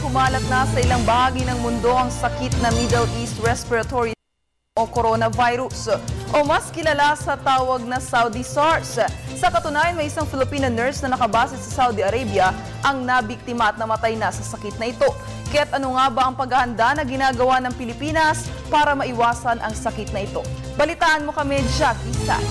kumalat na sa ilang bahagi ng mundo ang sakit na Middle East Respiratory o coronavirus o mas kilala sa tawag na Saudi SARS. Sa katunayan, may isang Filipina nurse na nakabase sa Saudi Arabia ang nabiktima at namatay na sa sakit na ito. Kaya't ano nga ba ang paghahanda na ginagawa ng Pilipinas para maiwasan ang sakit na ito? Balitaan mo kami, Jackie Say.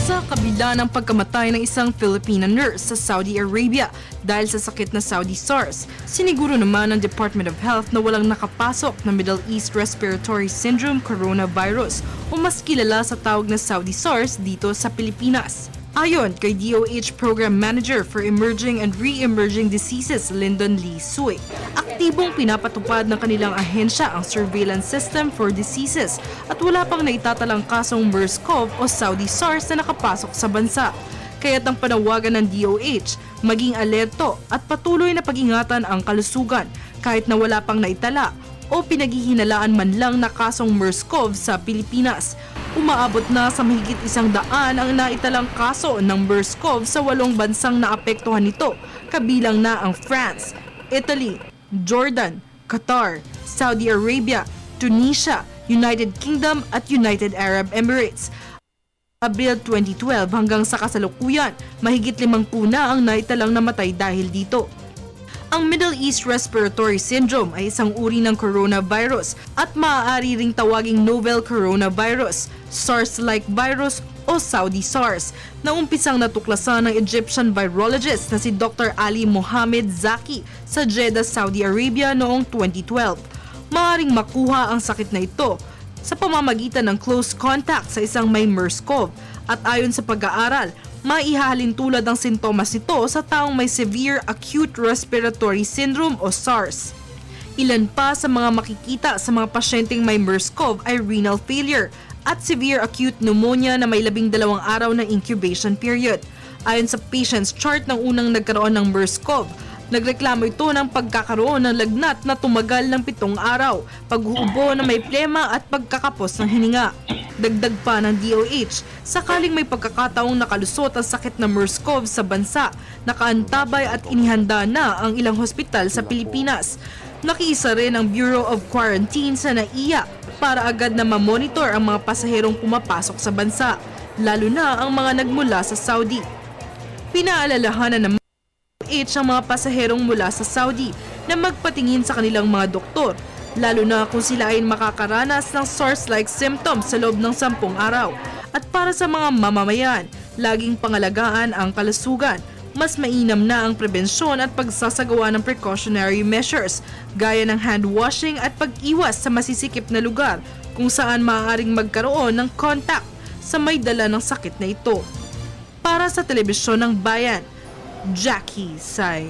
Sa kabila ng pagkamatay ng isang Filipina nurse sa Saudi Arabia dahil sa sakit na Saudi SARS, siniguro naman ng Department of Health na walang nakapasok na Middle East Respiratory Syndrome coronavirus o mas kilala sa tawag na Saudi SARS dito sa Pilipinas. Ayon kay DOH Program Manager for Emerging and Re-Emerging Diseases Lyndon Lee Sui, aktibong pinapatupad ng kanilang ahensya ang surveillance system for diseases at wala pang naitatalang kasong MERS-CoV o Saudi SARS na nakapasok sa bansa. Kaya't ang panawagan ng DOH, maging alerto at patuloy na pag-ingatan ang kalusugan kahit na wala pang naitala o pinaghihinalaan man lang na kasong MERS-CoV sa Pilipinas. Umaabot na sa mahigit 100 ang naitalang kaso ng MERS-CoV sa 8 bansang naapektuhan nito, kabilang na ang France, Italy, Jordan, Qatar, Saudi Arabia, Tunisia, United Kingdom at United Arab Emirates. Abril 2012 hanggang sa kasalukuyan, mahigit 50 na ang naitalang namatay dahil dito. Ang Middle East Respiratory Syndrome ay isang uri ng coronavirus at maaari ring tawaging novel coronavirus, SARS-like virus o Saudi SARS, na umpisang natuklasan ng Egyptian virologist na si Dr. Ali Mohammed Zaki sa Jeddah, Saudi Arabia noong 2012. Maaaring makuha ang sakit na ito sa pamamagitan ng close contact sa isang may MERS-CoV at ayon sa pag-aaral, maihahalin tulad ang sintomas nito sa taong may Severe Acute Respiratory Syndrome o SARS. Ilan pa sa mga makikita sa mga pasyenteng may MERS-CoV ay renal failure at severe acute pneumonia na may 12 araw ng incubation period. Ayon sa patient's chart ng unang nagkaroon ng MERS-CoV, nagreklamo ito ng pagkakaroon ng lagnat na tumagal ng 7 araw, paghuubo na may plema at pagkakapos ng hininga. Dagdag pa ng DOH, sakaling may pagkakataong nakalusot ang sakit na MERS-CoV sa bansa, nakaantabay at inihanda na ang ilang hospital sa Pilipinas. Nakiisa rin ang Bureau of Quarantine sa NAIA para agad na mamonitor ang mga pasaherong pumapasok sa bansa, lalo na ang mga nagmula sa Saudi. Pinaalalahanan ng DOH ang mga pasaherong mula sa Saudi na magpatingin sa kanilang mga doktor, lalo na kung sila ay makakaranas ng SARS-like symptoms sa loob ng 10 araw. At para sa mga mamamayan, laging pangalagaan ang kalusugan. Mas mainam na ang prebensyon at pagsasagawa ng precautionary measures, gaya ng hand washing at pag-iwas sa masisikip na lugar kung saan maaaring magkaroon ng contact sa may dala ng sakit na ito. Para sa Telebisyon ng Bayan, Jackie Say.